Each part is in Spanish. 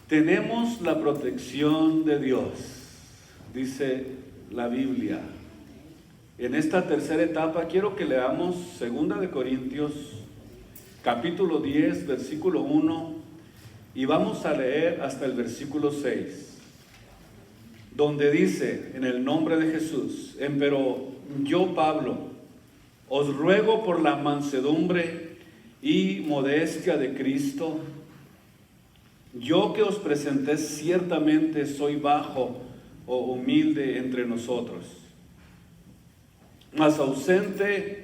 Tenemos la protección de Dios, dice la Biblia. En esta tercera etapa quiero que leamos 2 de Corintios, capítulo 10, versículo 1, y vamos a leer hasta el versículo 6, donde dice, en el nombre de Jesús: Empero yo, Pablo, os ruego por la mansedumbre y modestia de Cristo, yo que os presenté ciertamente soy bajo o humilde entre nosotros, mas ausente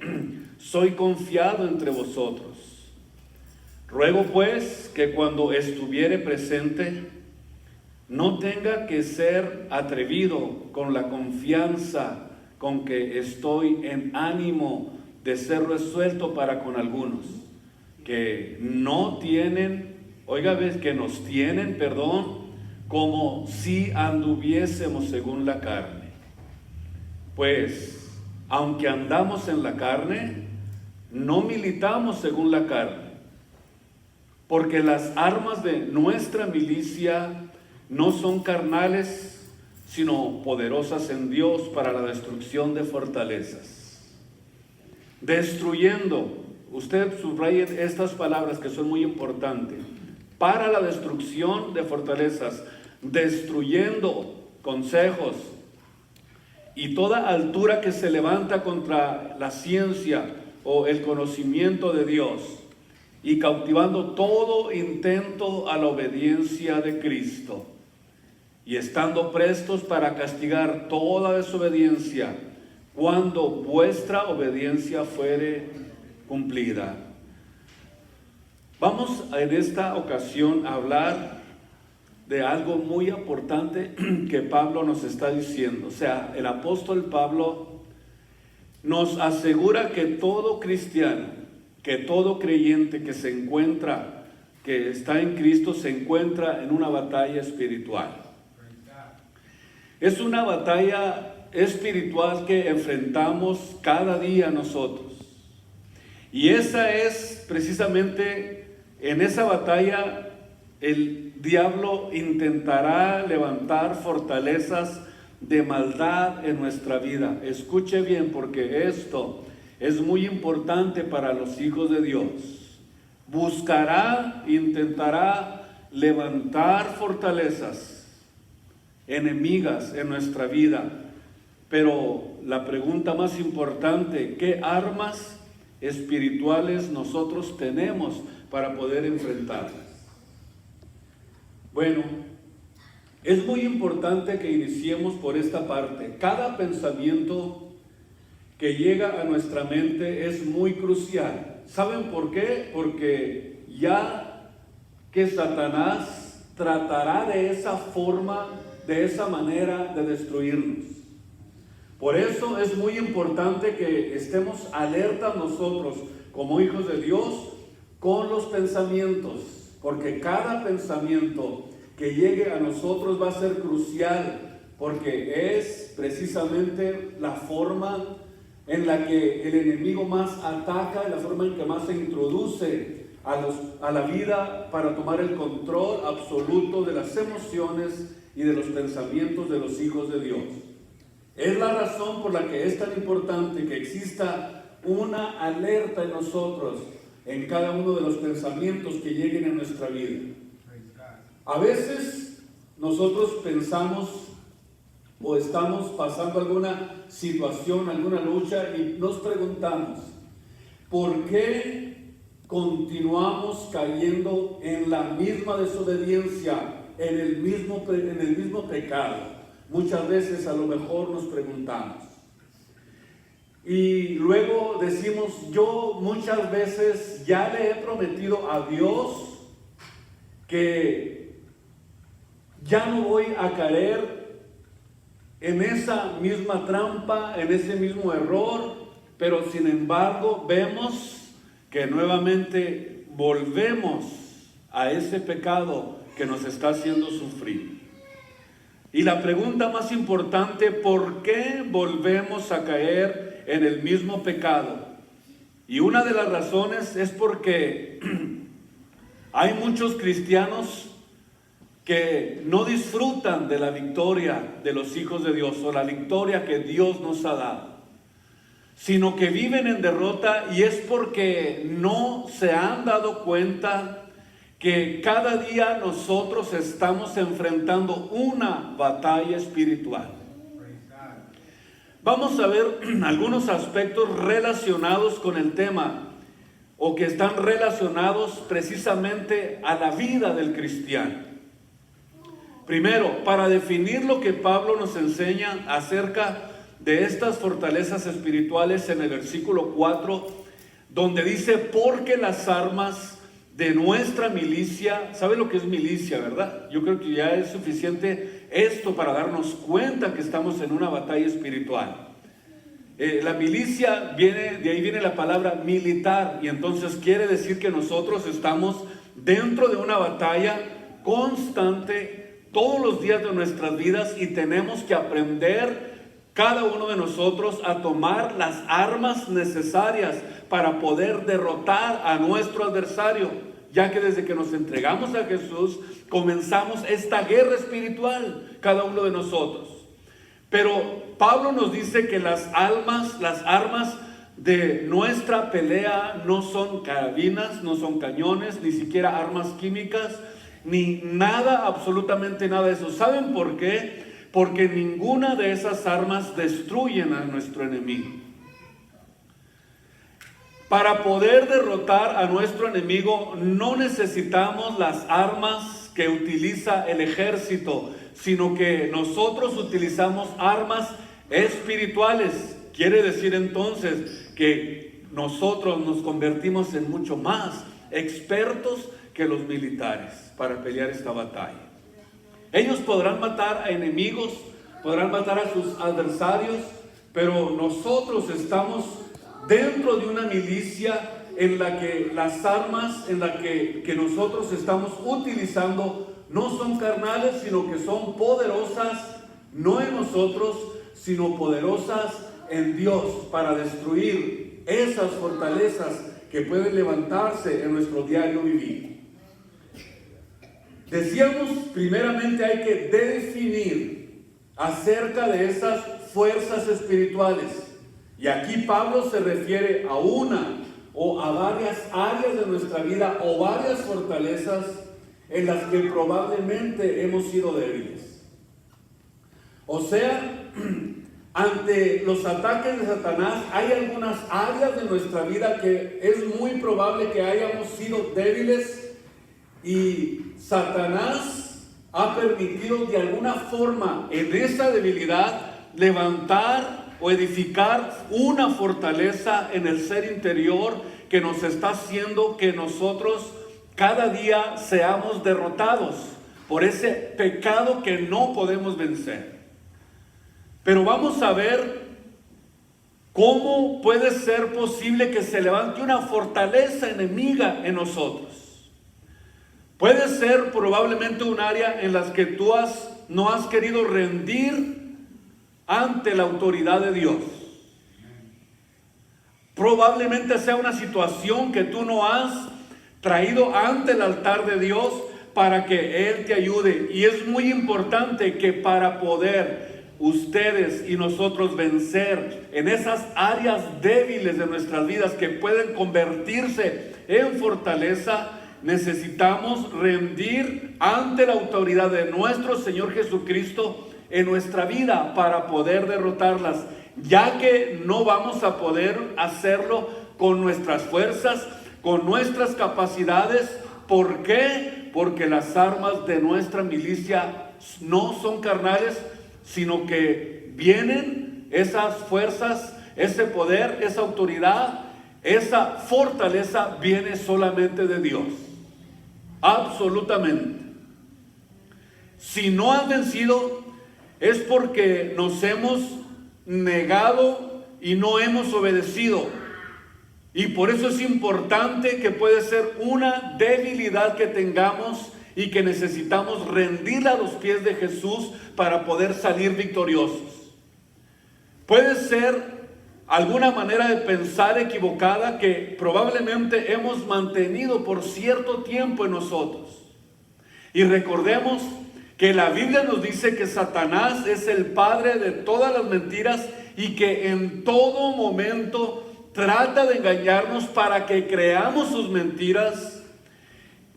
soy confiado entre vosotros. Ruego pues que cuando estuviere presente no tenga que ser atrevido con la confianza con que estoy en ánimo de ser resuelto para con algunos que no tienen, que nos tienen, como si anduviésemos según la carne. Pues, aunque andamos en la carne, no militamos según la carne, porque las armas de nuestra milicia no son carnales, sino poderosas en Dios para la destrucción de fortalezas. Destruyendo, usted subraye estas palabras que son muy importantes, para la destrucción de fortalezas, destruyendo consejos y toda altura que se levanta contra la ciencia o el conocimiento de Dios, y cautivando todo intento a la obediencia de Cristo, y estando prestos para castigar toda desobediencia cuando vuestra obediencia fuere cumplida. Vamos en esta ocasión a hablar de algo muy importante que Pablo nos está diciendo. O sea, el apóstol Pablo nos asegura que todo cristiano, que todo creyente que se encuentra, que está en Cristo, se encuentra en una batalla espiritual. Es una batalla espiritual que enfrentamos cada día nosotros. Y esa es precisamente, en esa batalla, el diablo intentará levantar fortalezas de maldad en nuestra vida. Escuche bien, porque esto es muy importante para los hijos de Dios. Intentará levantar fortalezas enemigas en nuestra vida. Pero la pregunta más importante: ¿qué armas espirituales nosotros tenemos para poder enfrentarlas? Bueno, es muy importante que iniciemos por esta parte. Cada pensamiento que llega a nuestra mente es muy crucial. ¿Saben por qué? Porque ya que Satanás tratará de esa forma, de esa manera de destruirnos. Por eso es muy importante que estemos alertas nosotros como hijos de Dios con los pensamientos, porque cada pensamiento que llegue a nosotros va a ser crucial, porque es precisamente la forma en la que el enemigo más ataca, la forma en que más se introduce a la vida para tomar el control absoluto de las emociones y de los pensamientos de los hijos de Dios. Es la razón por la que es tan importante que exista una alerta en nosotros, en cada uno de los pensamientos que lleguen a nuestra vida. A veces nosotros pensamos o estamos pasando alguna situación, alguna lucha, y nos preguntamos: ¿por qué continuamos cayendo en la misma desobediencia, en el mismo pecado? Muchas veces a lo mejor nos preguntamos. Y luego decimos: yo muchas veces ya le he prometido a Dios que ya no voy a caer en esa misma trampa, en ese mismo error, pero sin embargo vemos que nuevamente volvemos a ese pecado que nos está haciendo sufrir. Y la pregunta más importante: ¿por qué volvemos a caer en el mismo pecado? Y una de las razones es porque hay muchos cristianos que no disfrutan de la victoria de los hijos de Dios o la victoria que Dios nos ha dado, sino que viven en derrota, y es porque no se han dado cuenta que cada día nosotros estamos enfrentando una batalla espiritual. Vamos a ver algunos aspectos relacionados con el tema, o que están relacionados precisamente a la vida del cristiano. Primero, para definir lo que Pablo nos enseña acerca de estas fortalezas espirituales en el versículo 4, donde dice, porque las armas de nuestra milicia, ¿sabe lo que es milicia, verdad? Yo creo que ya es suficiente esto para darnos cuenta que estamos en una batalla espiritual. La milicia de ahí viene la palabra militar, y entonces quiere decir que nosotros estamos dentro de una batalla constante todos los días de nuestras vidas, y tenemos que aprender cada uno de nosotros a tomar las armas necesarias para poder derrotar a nuestro adversario, ya que desde que nos entregamos a Jesús comenzamos esta guerra espiritual, cada uno de nosotros. Pero Pablo nos dice que las armas de nuestra pelea no son carabinas, no son cañones, ni siquiera armas químicas, ni nada, absolutamente nada de eso. ¿Saben por qué? Porque ninguna de esas armas destruyen a nuestro enemigo. Para poder derrotar a nuestro enemigo no necesitamos las armas que utiliza el ejército, sino que nosotros utilizamos armas espirituales. Quiere decir entonces que nosotros nos convertimos en mucho más expertos que los militares para pelear esta batalla. Ellos podrán matar a enemigos, podrán matar a sus adversarios, pero nosotros estamos dentro de una milicia en la que las armas que nosotros estamos utilizando no son carnales, sino que son poderosas, no en nosotros, sino poderosas en Dios, para destruir esas fortalezas que pueden levantarse en nuestro diario vivir. Decíamos, primeramente hay que definir acerca de esas fuerzas espirituales. Y aquí Pablo se refiere a una o a varias áreas de nuestra vida, o varias fortalezas en las que probablemente hemos sido débiles. O sea, ante los ataques de Satanás hay algunas áreas de nuestra vida que es muy probable que hayamos sido débiles, y Satanás ha permitido de alguna forma en esa debilidad levantar o edificar una fortaleza en el ser interior que nos está haciendo que nosotros cada día seamos derrotados por ese pecado que no podemos vencer. Pero vamos a ver cómo puede ser posible que se levante una fortaleza enemiga en nosotros. Puede ser probablemente un área en la que tú no has querido rendir ante la autoridad de Dios. Probablemente sea una situación que tú no has traído ante el altar de Dios para que Él te ayude. Y es muy importante que para poder ustedes y nosotros vencer en esas áreas débiles de nuestras vidas que pueden convertirse en fortaleza, necesitamos rendir ante la autoridad de nuestro Señor Jesucristo en nuestra vida para poder derrotarlas, ya que no vamos a poder hacerlo con nuestras fuerzas, con nuestras capacidades. ¿Por qué? Porque las armas de nuestra milicia no son carnales, sino que vienen esas fuerzas, ese poder, esa autoridad, esa fortaleza viene solamente de Dios. Absolutamente. Si no han vencido, es porque nos hemos negado y no hemos obedecido. Y por eso es importante, que puede ser una debilidad que tengamos y que necesitamos rendirla a los pies de Jesús para poder salir victoriosos. Puede ser alguna manera de pensar equivocada que probablemente hemos mantenido por cierto tiempo en nosotros. Y recordemos que la Biblia nos dice que Satanás es el padre de todas las mentiras y que en todo momento trata de engañarnos para que creamos sus mentiras,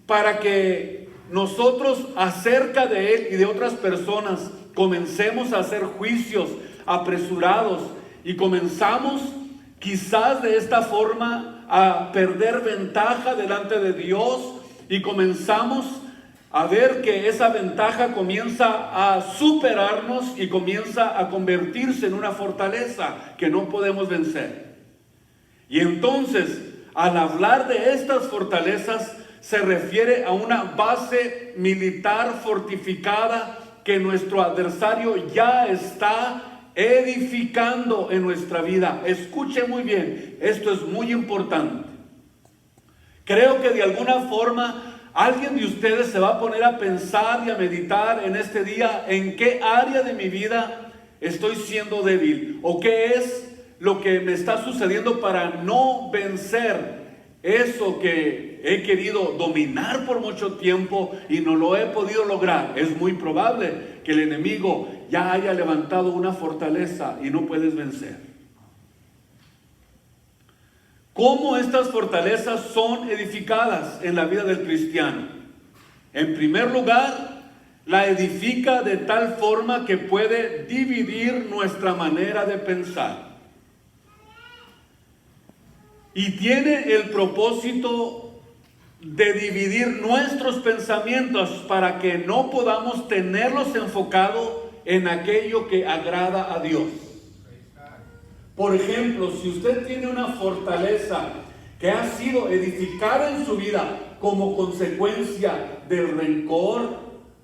para que nosotros acerca de él y de otras personas comencemos a hacer juicios apresurados y comenzamos quizás de esta forma a perder ventaja delante de Dios y comenzamos a ver que esa ventaja comienza a superarnos y comienza a convertirse en una fortaleza que no podemos vencer. Y entonces, al hablar de estas fortalezas, se refiere a una base militar fortificada que nuestro adversario ya está edificando en nuestra vida. Escuche muy bien, esto es muy importante. Creo que de alguna forma alguien de ustedes se va a poner a pensar y a meditar en este día en qué área de mi vida estoy siendo débil o qué es lo que me está sucediendo para no vencer eso que he querido dominar por mucho tiempo y no lo he podido lograr. Es muy probable que el enemigo ya haya levantado una fortaleza y no puedes vencer. ¿Cómo estas fortalezas son edificadas en la vida del cristiano? En primer lugar, la edifica de tal forma que puede dividir nuestra manera de pensar. Y tiene el propósito de dividir nuestros pensamientos para que no podamos tenerlos enfocados en aquello que agrada a Dios. Por ejemplo, si usted tiene una fortaleza que ha sido edificada en su vida como consecuencia del rencor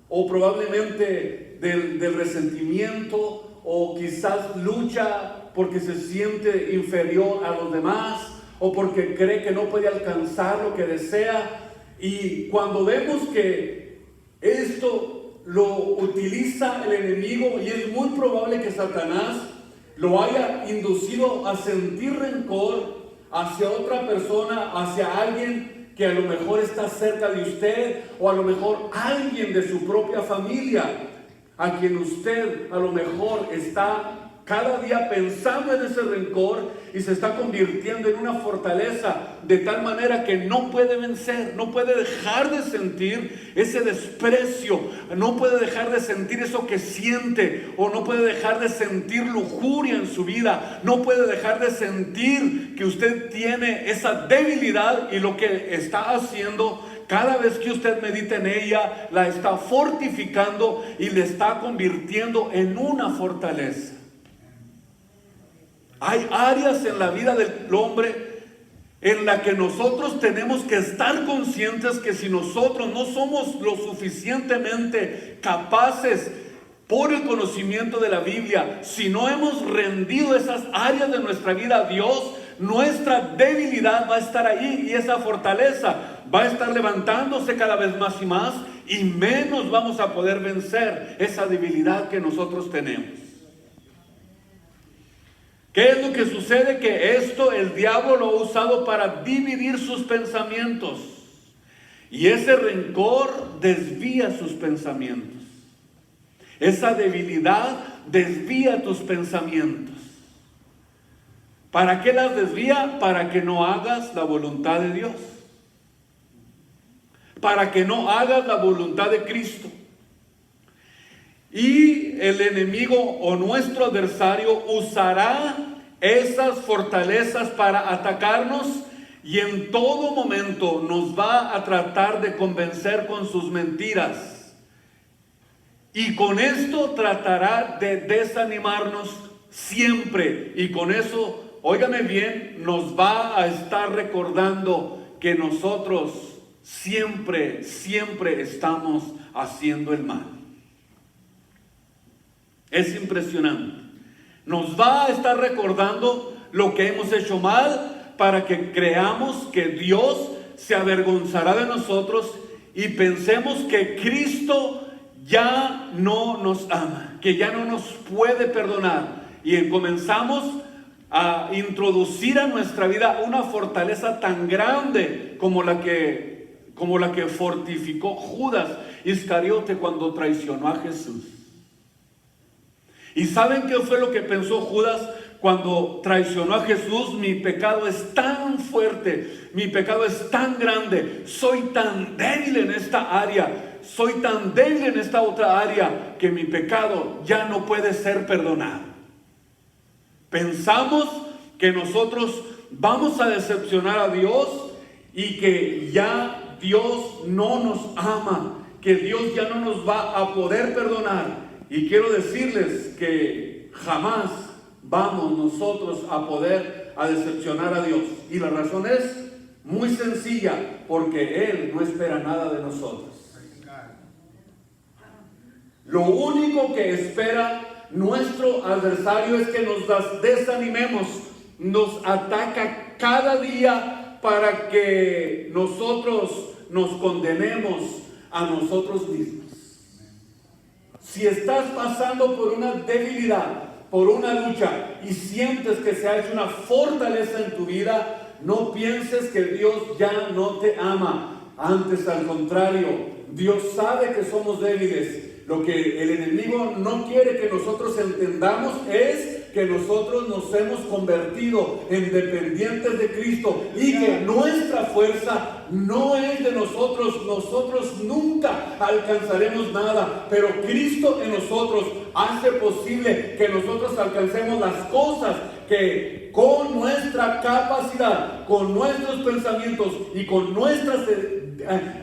o probablemente del resentimiento o quizás lucha porque se siente inferior a los demás o porque cree que no puede alcanzar lo que desea, y cuando vemos que esto lo utiliza el enemigo y es muy probable que Satanás lo haya inducido a sentir rencor hacia otra persona, hacia alguien que a lo mejor está cerca de usted o a lo mejor alguien de su propia familia a quien usted a lo mejor está cada día pensando en ese rencor y se está convirtiendo en una fortaleza de tal manera que no puede vencer, no puede dejar de sentir ese desprecio, no puede dejar de sentir eso que siente, o no puede dejar de sentir lujuria en su vida, no puede dejar de sentir que usted tiene esa debilidad y lo que está haciendo cada vez que usted medita en ella, la está fortificando y le está convirtiendo en una fortaleza. Hay áreas en la vida del hombre en la que nosotros tenemos que estar conscientes que si nosotros no somos lo suficientemente capaces por el conocimiento de la Biblia, si no hemos rendido esas áreas de nuestra vida a Dios, nuestra debilidad va a estar ahí y esa fortaleza va a estar levantándose cada vez más y más, y menos vamos a poder vencer esa debilidad que nosotros tenemos. ¿Qué es lo que sucede? Que esto el diablo lo ha usado para dividir sus pensamientos. Y ese rencor desvía sus pensamientos. Esa debilidad desvía tus pensamientos. ¿Para qué las desvía? Para que no hagas la voluntad de Dios. Para que no hagas la voluntad de Cristo. Y el enemigo o nuestro adversario usará esas fortalezas para atacarnos y en todo momento nos va a tratar de convencer con sus mentiras. Y con esto tratará de desanimarnos siempre. Y con eso, óigame bien, nos va a estar recordando que nosotros siempre estamos haciendo el mal. Es impresionante. Nos va a estar recordando lo que hemos hecho mal para que creamos que Dios se avergonzará de nosotros y pensemos que Cristo ya no nos ama, que ya no nos puede perdonar. Y comenzamos a introducir a nuestra vida una fortaleza tan grande como la que como la que fortificó Judas Iscariote cuando traicionó a Jesús. ¿Y saben qué fue lo que pensó Judas cuando traicionó a Jesús? Mi pecado es tan fuerte, mi pecado es tan grande, soy tan débil en esta área, soy tan débil en esta otra área, que mi pecado ya no puede ser perdonado. Pensamos que nosotros vamos a decepcionar a Dios y que ya Dios no nos ama, que Dios ya no nos va a poder perdonar. Y quiero decirles que jamás vamos nosotros a poder decepcionar a Dios. Y la razón es muy sencilla, porque Él no espera nada de nosotros. Lo único que espera nuestro adversario es que nos desanimemos, nos ataca cada día para que nosotros nos condenemos a nosotros mismos. Si estás pasando por una debilidad, por una lucha, y sientes que se ha hecho una fortaleza en tu vida, no pienses que Dios ya no te ama. Antes, al contrario, Dios sabe que somos débiles. Lo que el enemigo no quiere que nosotros entendamos es que nosotros nos hemos convertido en dependientes de Cristo y que nuestra fuerza no es de nosotros. Nosotros nunca alcanzaremos nada, pero Cristo en nosotros hace posible que nosotros alcancemos las cosas que con nuestra capacidad, con nuestros pensamientos y con nuestras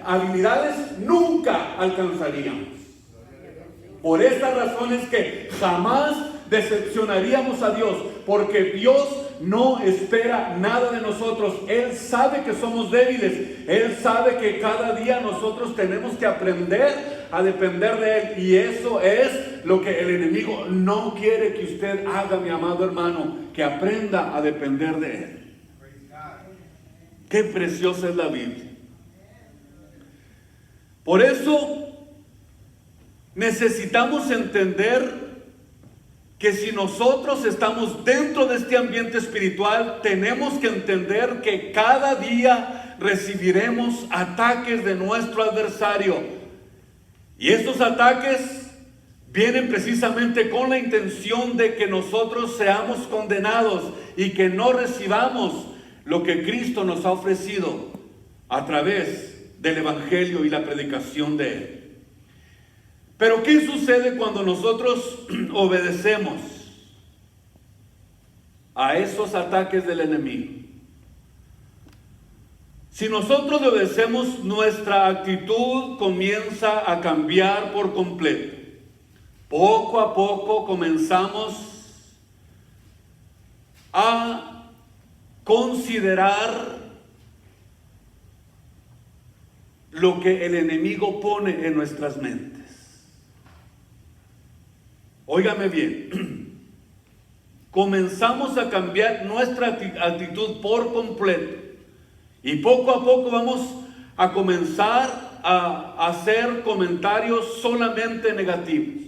habilidades nunca alcanzaríamos. Por estas razones que jamás decepcionaríamos a Dios, porque Dios no espera nada de nosotros. Él sabe que somos débiles, Él sabe que cada día nosotros tenemos que aprender a depender de Él, y eso es lo que el enemigo no quiere que usted haga, mi amado hermano, que aprenda a depender de Él. Qué preciosa es la Biblia. Por eso necesitamos entender que si nosotros estamos dentro de este ambiente espiritual, tenemos que entender que cada día recibiremos ataques de nuestro adversario. Y estos ataques vienen precisamente con la intención de que nosotros seamos condenados y que no recibamos lo que Cristo nos ha ofrecido a través del Evangelio y la predicación de Él. Pero ¿qué sucede cuando nosotros obedecemos a esos ataques del enemigo? Si nosotros le obedecemos, nuestra actitud comienza a cambiar por completo. Poco a poco comenzamos a considerar lo que el enemigo pone en nuestras mentes. Óigame bien, comenzamos a cambiar nuestra actitud por completo y poco a poco vamos a comenzar a hacer comentarios solamente negativos.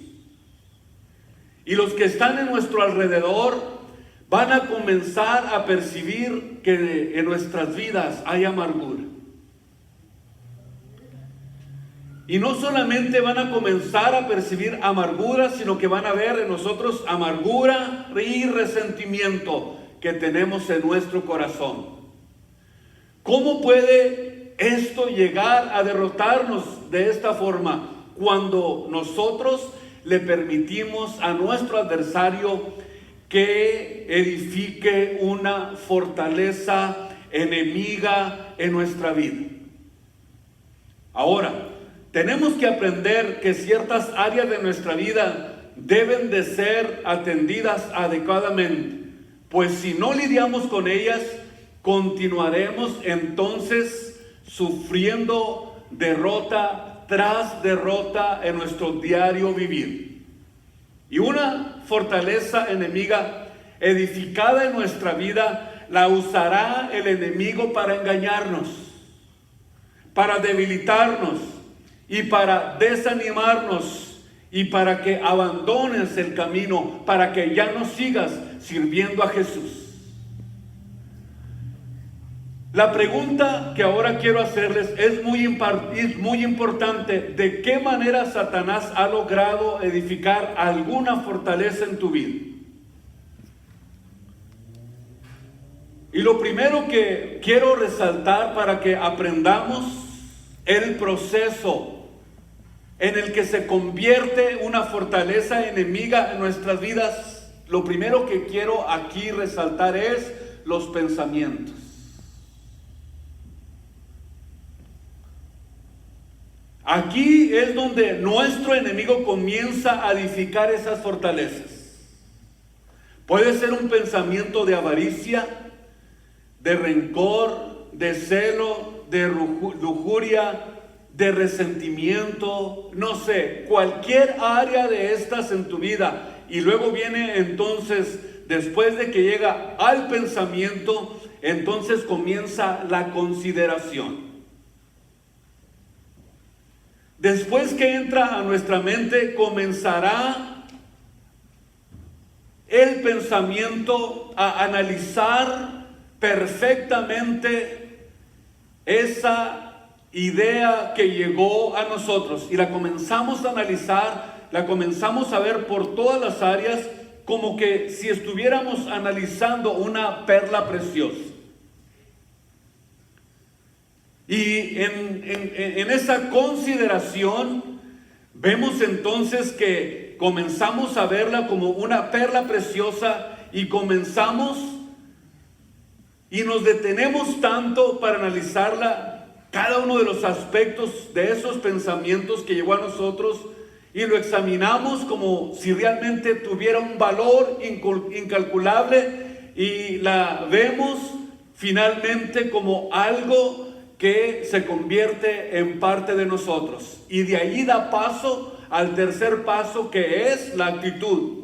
Y los que están en nuestro alrededor van a comenzar a percibir que en nuestras vidas hay amargura. Y no solamente van a comenzar a percibir amargura, sino que van a ver en nosotros amargura y resentimiento que tenemos en nuestro corazón. ¿Cómo puede esto llegar a derrotarnos de esta forma? Cuando nosotros le permitimos a nuestro adversario que edifique una fortaleza enemiga en nuestra vida. Ahora, tenemos que aprender que ciertas áreas de nuestra vida deben de ser atendidas adecuadamente, pues si no lidiamos con ellas, continuaremos entonces sufriendo derrota tras derrota en nuestro diario vivir. Y una fortaleza enemiga edificada en nuestra vida la usará el enemigo para engañarnos, para debilitarnos, y para desanimarnos y para que abandones el camino, para que ya no sigas sirviendo a Jesús. La pregunta que ahora quiero hacerles es muy importante. ¿De qué manera Satanás ha logrado edificar alguna fortaleza en tu vida? Y lo primero que quiero resaltar para que aprendamos el proceso en el que se convierte una fortaleza enemiga en nuestras vidas, lo primero que quiero aquí resaltar es los pensamientos. Aquí es donde nuestro enemigo comienza a edificar esas fortalezas. Puede ser un pensamiento de avaricia, de rencor, de celo, de lujuria, de resentimiento, no sé, cualquier área de estas en tu vida. Y luego viene entonces, después de que llega al pensamiento, entonces comienza la consideración. Después que entra a nuestra mente, comenzará el pensamiento a analizar perfectamente esa idea que llegó a nosotros. Y la comenzamos a analizar, la comenzamos a ver por todas las áreas, como que si estuviéramos analizando una perla preciosa. Y en esa consideración vemos entonces que comenzamos a verla como una perla preciosa y comenzamos y nos detenemos tanto para analizarla, cada uno de los aspectos de esos pensamientos que llegó a nosotros, y lo examinamos como si realmente tuviera un valor incalculable, y la vemos finalmente como algo que se convierte en parte de nosotros. Y de ahí da paso al tercer paso, que es la actitud.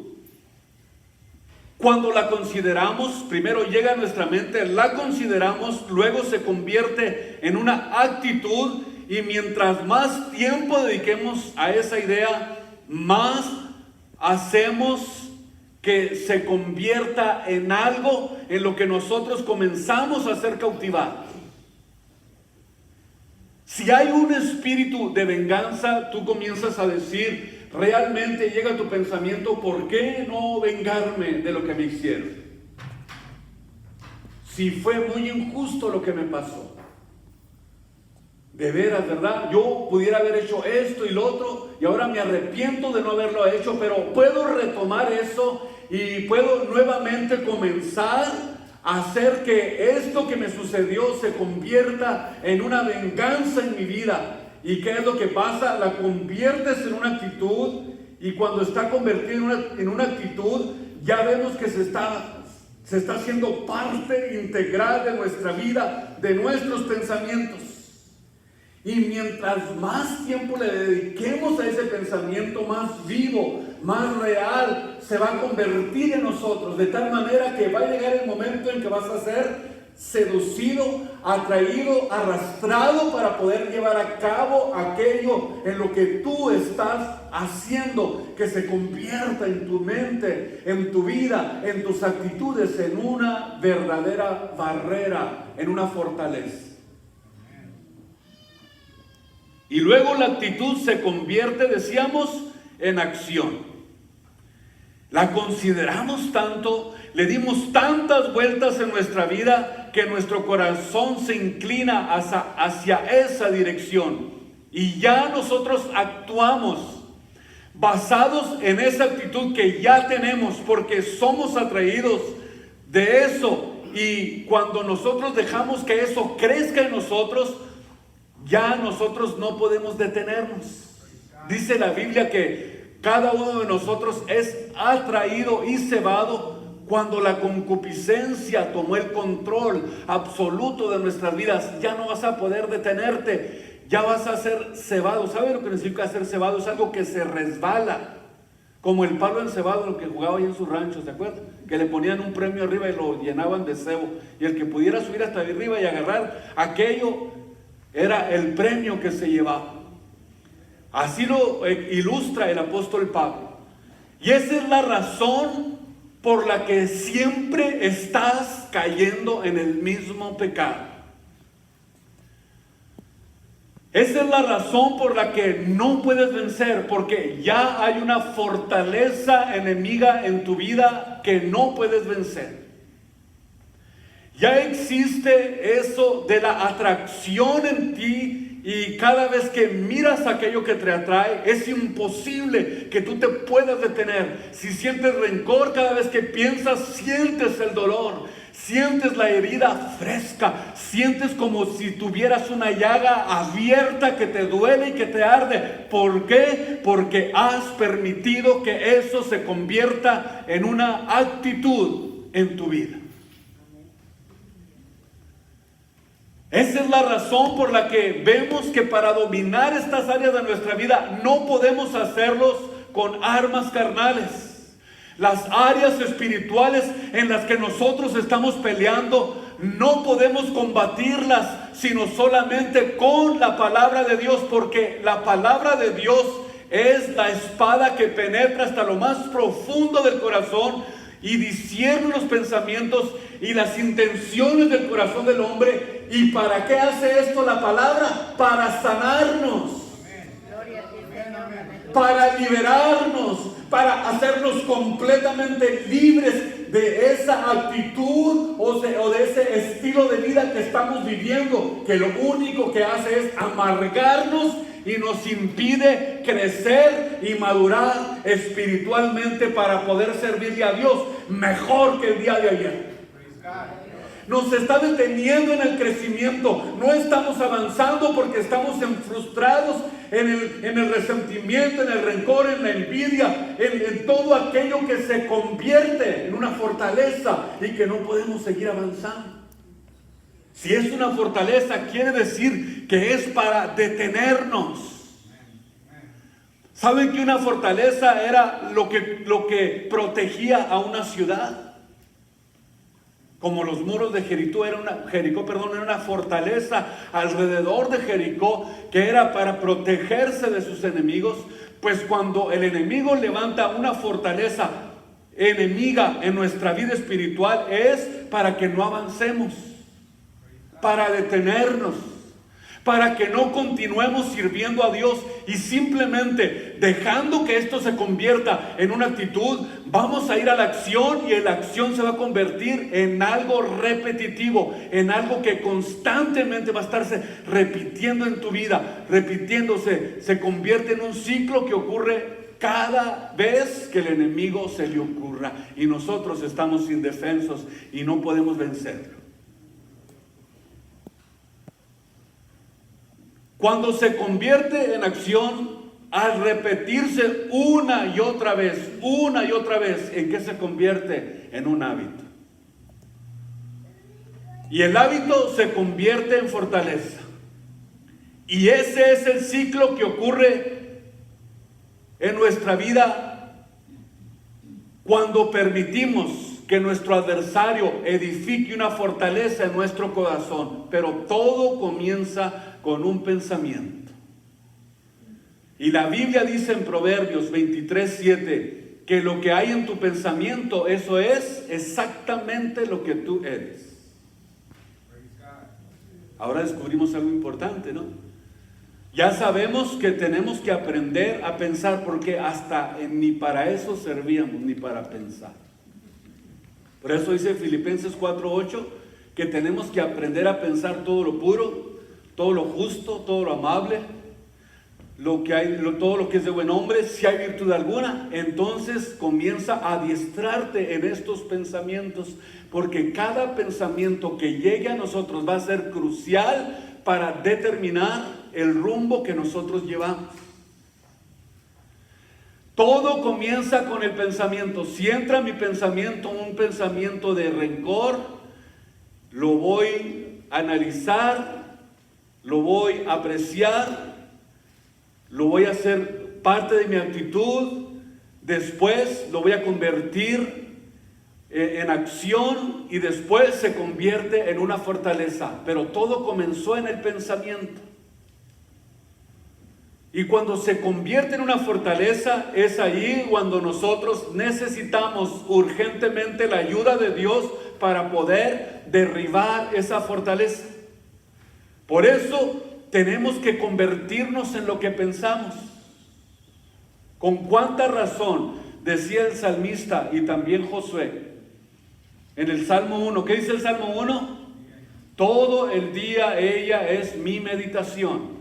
Cuando la consideramos, primero llega a nuestra mente, la consideramos, luego se convierte en una actitud, y mientras más tiempo dediquemos a esa idea, más hacemos que se convierta en algo en lo que nosotros comenzamos a ser cautivados. Si hay un espíritu de venganza, tú comienzas a decir, realmente llega a tu pensamiento, ¿por qué no vengarme de lo que me hicieron? Si fue muy injusto lo que me pasó. De veras, ¿verdad? Yo pudiera haber hecho esto y lo otro, y ahora me arrepiento de no haberlo hecho, pero puedo retomar eso y puedo nuevamente comenzar hacer que esto que me sucedió se convierta en una venganza en mi vida. ¿Y qué es lo que pasa? La conviertes en una actitud, y cuando está convertida en una actitud, ya vemos que se está haciendo parte integral de nuestra vida, de nuestros pensamientos. Y mientras más tiempo le dediquemos a ese pensamiento, más vivo, más real se va a convertir en nosotros, de tal manera que va a llegar el momento en que vas a ser seducido, atraído, arrastrado para poder llevar a cabo aquello en lo que tú estás haciendo, que se convierta en tu mente, en tu vida, en tus actitudes, en una verdadera barrera, en una fortaleza. Y luego la actitud se convierte, decíamos, en acción. La consideramos tanto, le dimos tantas vueltas en nuestra vida, que nuestro corazón se inclina hacia esa dirección. Y ya nosotros actuamos basados en esa actitud que ya tenemos, porque somos atraídos de eso. Y cuando nosotros dejamos que eso crezca en nosotros, ya nosotros no podemos detenernos. Dice la Biblia que cada uno de nosotros es atraído y cebado cuando la concupiscencia tomó el control absoluto de nuestras vidas. Ya no vas a poder detenerte, ya vas a ser cebado. ¿Sabe lo que significa ser cebado? Es algo que se resbala, como el palo encebado, lo que jugaba ahí en su rancho, ¿se acuerdan? Que le ponían un premio arriba y lo llenaban de cebo, y el que pudiera subir hasta arriba y agarrar aquello era el premio que se llevaba. Así lo ilustra el apóstol Pablo. Y esa es la razón por la que siempre estás cayendo en el mismo pecado. Esa es la razón por la que no puedes vencer, porque ya hay una fortaleza enemiga en tu vida que no puedes vencer. Ya existe eso de la atracción en ti, y cada vez que miras aquello que te atrae, es imposible que tú te puedas detener. Si sientes rencor, cada vez que piensas, sientes el dolor, sientes la herida fresca, sientes como si tuvieras una llaga abierta que te duele y que te arde. ¿Por qué? Porque has permitido que eso se convierta en una actitud en tu vida. Esa es la razón por la que vemos que para dominar estas áreas de nuestra vida no podemos hacerlos con armas carnales. Las áreas espirituales en las que nosotros estamos peleando, no podemos combatirlas sino solamente con la palabra de Dios, porque la palabra de Dios es la espada que penetra hasta lo más profundo del corazón y discierne los pensamientos y las intenciones del corazón del hombre. ¿Y para qué hace esto la palabra? Para sanarnos, para liberarnos, para hacernos completamente libres de esa actitud o de ese estilo de vida que estamos viviendo, que lo único que hace es amargarnos y nos impide crecer y madurar espiritualmente para poder servirle a Dios mejor que el día de ayer. Nos está deteniendo en el crecimiento. No estamos avanzando porque estamos frustrados en el resentimiento, en el rencor, en la envidia, en todo aquello que se convierte en una fortaleza y que no podemos seguir avanzando. Si es una fortaleza, quiere decir que es para detenernos. ¿Saben que una fortaleza era lo que protegía a una ciudad? Como los muros de Jericó era una fortaleza alrededor de Jericó que era para protegerse de sus enemigos. Pues cuando el enemigo levanta una fortaleza enemiga en nuestra vida espiritual, es para que no avancemos, para detenernos, para que no continuemos sirviendo a Dios y simplemente dejando que esto se convierta en una actitud. Vamos a ir a la acción y la acción se va a convertir en algo repetitivo, en algo que constantemente va a estarse repitiendo en tu vida, repitiéndose. Se convierte en un ciclo que ocurre cada vez que el enemigo se le ocurra y nosotros estamos indefensos y no podemos vencerlo. Cuando se convierte en acción, al repetirse una y otra vez, ¿en qué se convierte? En un hábito. Y el hábito se convierte en fortaleza. Y ese es el ciclo que ocurre en nuestra vida cuando permitimos que nuestro adversario edifique una fortaleza en nuestro corazón. Pero todo comienza con un pensamiento. Y la Biblia dice en Proverbios 23:7 que lo que hay en tu pensamiento, eso es exactamente lo que tú eres. Ahora descubrimos algo importante, ¿no? Ya sabemos que tenemos que aprender a pensar, porque hasta ni para eso servíamos, ni para pensar. Por eso dice Filipenses 4:8 que tenemos que aprender a pensar todo lo puro, todo lo justo, todo lo amable, todo lo que es de buen nombre. Si hay virtud alguna, entonces comienza a adiestrarte en estos pensamientos, porque cada pensamiento que llegue a nosotros va a ser crucial para determinar el rumbo que nosotros llevamos. Todo comienza con el pensamiento. Si entra en mi pensamiento un pensamiento de rencor, lo voy a analizar, lo voy a apreciar, lo voy a hacer parte de mi actitud. Después lo voy a convertir en acción y después se convierte en una fortaleza. Pero todo comenzó en el pensamiento. Y cuando se convierte en una fortaleza, es ahí cuando nosotros necesitamos urgentemente la ayuda de Dios para poder derribar esa fortaleza. Por eso tenemos que convertirnos en lo que pensamos. ¿Con cuánta razón decía el salmista y también Josué en el Salmo 1? ¿Qué dice el Salmo 1? Todo el día ella es mi meditación.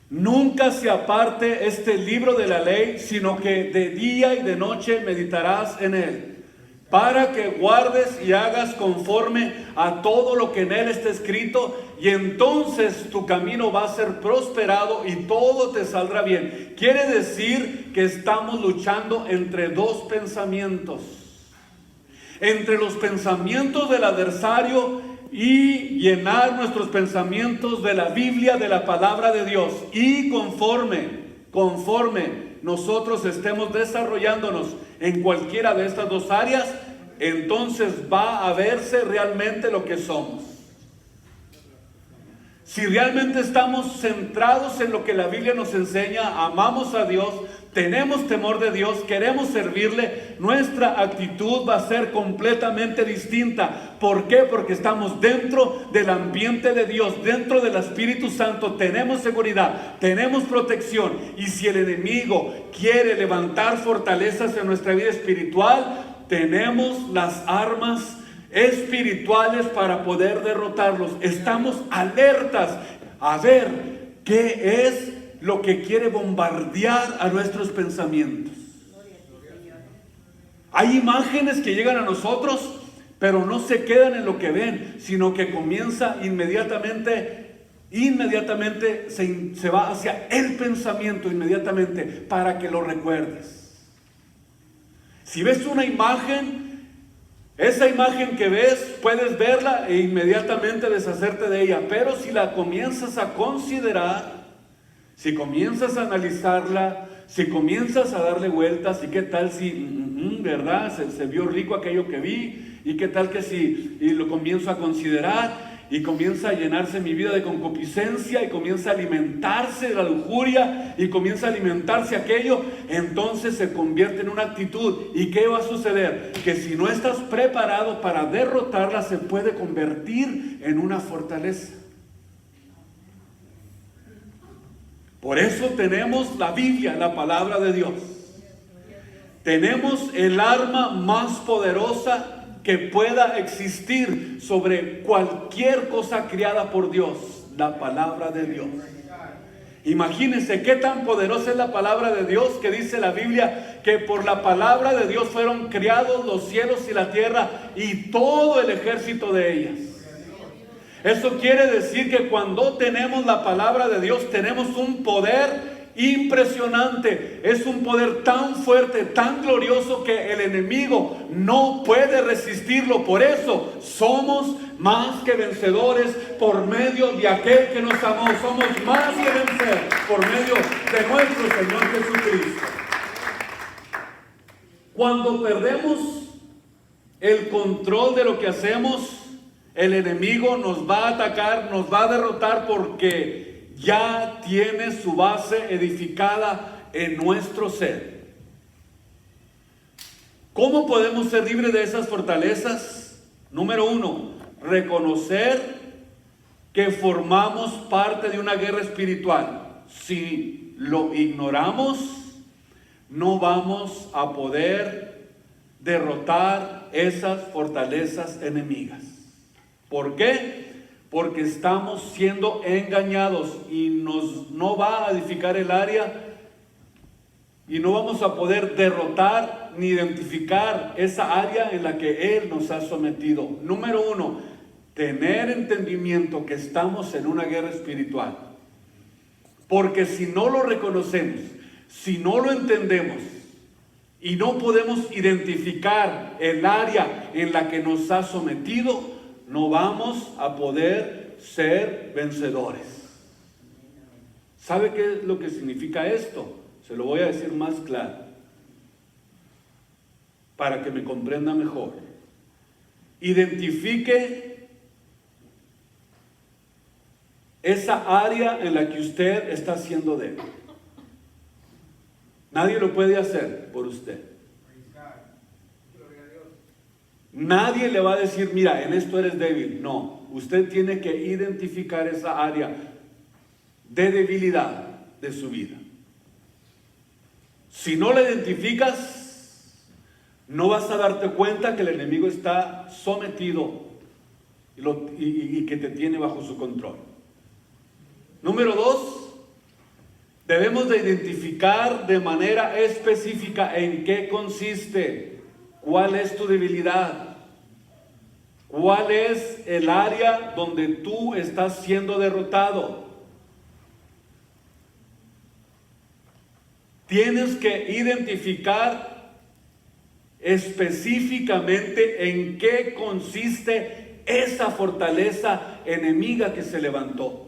Nunca se aparte este libro de la ley, sino que de día y de noche meditarás en él, para que guardes y hagas conforme a todo lo que en él está escrito, y entonces tu camino va a ser prosperado y todo te saldrá bien. Quiere decir que estamos luchando entre dos pensamientos, entre los pensamientos del adversario y llenar nuestros pensamientos de la Biblia, de la palabra de Dios. Y conforme nosotros estemos desarrollándonos en cualquiera de estas dos áreas, entonces va a verse realmente lo que somos. Si realmente estamos centrados en lo que la Biblia nos enseña, amamos a Dios, tenemos temor de Dios, queremos servirle, nuestra actitud va a ser completamente distinta. ¿Por qué? Porque estamos dentro del ambiente de Dios, dentro del Espíritu Santo, tenemos seguridad, tenemos protección. Y si el enemigo quiere levantar fortalezas en nuestra vida espiritual, tenemos las armas espirituales para poder derrotarlos. Estamos alertas a ver qué es lo que quiere bombardear a nuestros pensamientos. Hay imágenes que llegan a nosotros, pero no se quedan en lo que ven, sino que comienza inmediatamente se va hacia el pensamiento inmediatamente para que lo recuerdes. Si ves una imagen, esa imagen que ves, puedes verla e inmediatamente deshacerte de ella. Pero si la comienzas a considerar, si comienzas a analizarla, si comienzas a darle vueltas, y qué tal si, ¿verdad? Se vio rico aquello que vi, y qué tal que si, y lo comienzo a considerar, y comienza a llenarse mi vida de concupiscencia, y comienza a alimentarse de la lujuria, y comienza a alimentarse aquello, entonces se convierte en una actitud. ¿Y qué va a suceder? Que si no estás preparado para derrotarla, se puede convertir en una fortaleza. Por eso tenemos la Biblia, la palabra de Dios. Tenemos el arma más poderosa que pueda existir sobre cualquier cosa creada por Dios, la palabra de Dios. Imagínense qué tan poderosa es la palabra de Dios, que dice la Biblia que por la palabra de Dios fueron creados los cielos y la tierra y todo el ejército de ellas. Eso quiere decir que cuando tenemos la palabra de Dios, tenemos un poder impresionante. Es un poder tan fuerte, tan glorioso, que el enemigo no puede resistirlo. Por eso somos más que vencedores por medio de aquel que nos amó. Somos más que vencer por medio de nuestro Señor Jesucristo. Cuando perdemos el control de lo que hacemos, el enemigo nos va a atacar, nos va a derrotar, porque ya tiene su base edificada en nuestro ser. ¿Cómo podemos ser libres de esas fortalezas? Número 1, reconocer que formamos parte de una guerra espiritual. Si lo ignoramos, no vamos a poder derrotar esas fortalezas enemigas. ¿Por qué? Porque estamos siendo engañados y no va a edificar el área, y no vamos a poder derrotar ni identificar esa área en la que Él nos ha sometido. Número 1, tener entendimiento que estamos en una guerra espiritual. Porque si no lo reconocemos, si no lo entendemos y no podemos identificar el área en la que nos ha sometido, no vamos a poder ser vencedores. ¿Sabe qué es lo que significa esto? Se lo voy a decir más claro, para que me comprenda mejor. Identifique esa área en la que usted está siendo débil. Nadie lo puede hacer por usted. Nadie le va a decir, mira, en esto eres débil. No, usted tiene que identificar esa área de debilidad de su vida. Si no la identificas, no vas a darte cuenta que el enemigo está sometido y que te tiene bajo su control. Número 2, debemos de identificar de manera específica en qué consiste, cuál es tu debilidad, cuál es el área donde tú estás siendo derrotado. Tienes que identificar específicamente en qué consiste esa fortaleza enemiga que se levantó.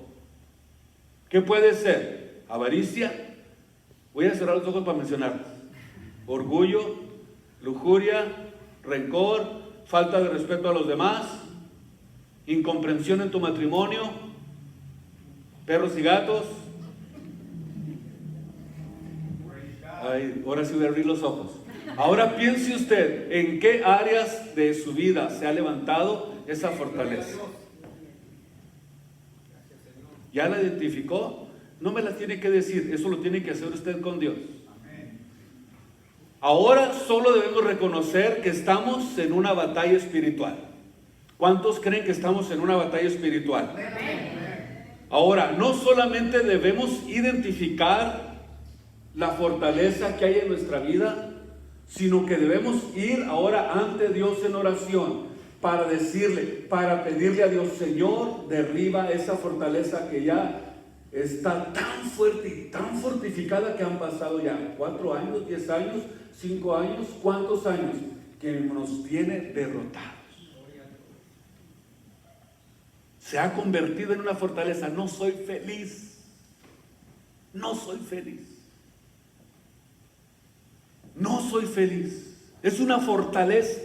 ¿Qué puede ser? Avaricia. Voy a cerrar los ojos para mencionarlos. Orgullo, lujuria, rencor, falta de respeto a los demás, incomprensión en tu matrimonio, perros y gatos. Ay, ahora sí voy a abrir los ojos. Ahora piense usted en qué áreas de su vida se ha levantado esa fortaleza. ¿Ya la identificó? No me la tiene que decir, eso lo tiene que hacer usted con Dios. Ahora solo debemos reconocer que estamos en una batalla espiritual. ¿Cuántos creen que estamos en una batalla espiritual? Ahora, no solamente debemos identificar la fortaleza que hay en nuestra vida, sino que debemos ir ahora ante Dios en oración para decirle, para pedirle a Dios, Señor, derriba esa fortaleza que ya está tan fuerte y tan fortificada que han pasado ya 4 años, 10 años, 5 años, ¿cuántos años? Que nos tiene derrotados. Se ha convertido en una fortaleza. No soy feliz. No soy feliz. No soy feliz. Es una fortaleza.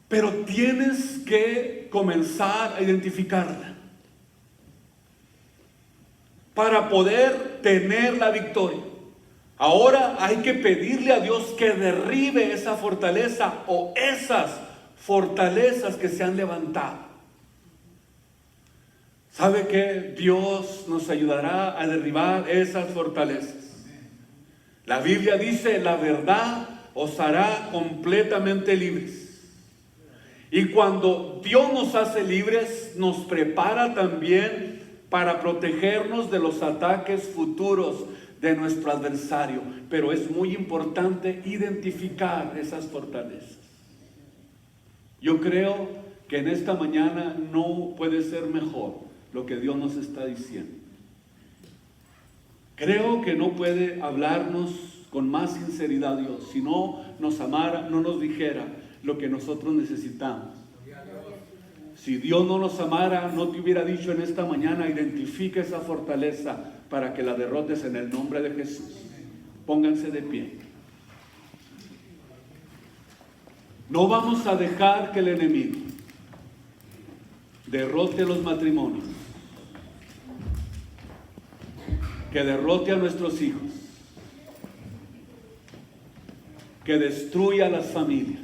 Pero tienes que comenzar a identificarla para poder tener la victoria. Ahora hay que pedirle a Dios que derribe esa fortaleza o esas fortalezas que se han levantado. ¿Sabe qué? Dios nos ayudará a derribar esas fortalezas. La Biblia dice, la verdad os hará completamente libres. Y cuando Dios nos hace libres, nos prepara también para protegernos de los ataques futuros de nuestro adversario. Pero es muy importante identificar esas fortalezas. Yo creo que en esta mañana no puede ser mejor lo que Dios nos está diciendo. Creo que no puede hablarnos con más sinceridad Dios. Si no nos amara, no nos dijera lo que nosotros necesitamos. Si Dios no nos amara, no te hubiera dicho en esta mañana, identifica esa fortaleza para que la derrotes en el nombre de Jesús. Pónganse de pie. No vamos a dejar que el enemigo derrote los matrimonios, que derrote a nuestros hijos, que destruya a las familias,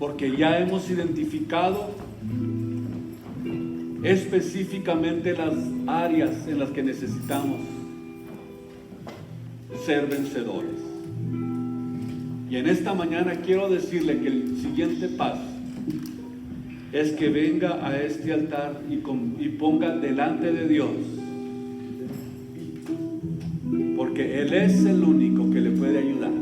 porque ya hemos identificado específicamente las áreas en las que necesitamos ser vencedores. Y en esta mañana quiero decirle que el siguiente paso es que venga a este altar y ponga delante de Dios, porque Él es el único que le puede ayudar.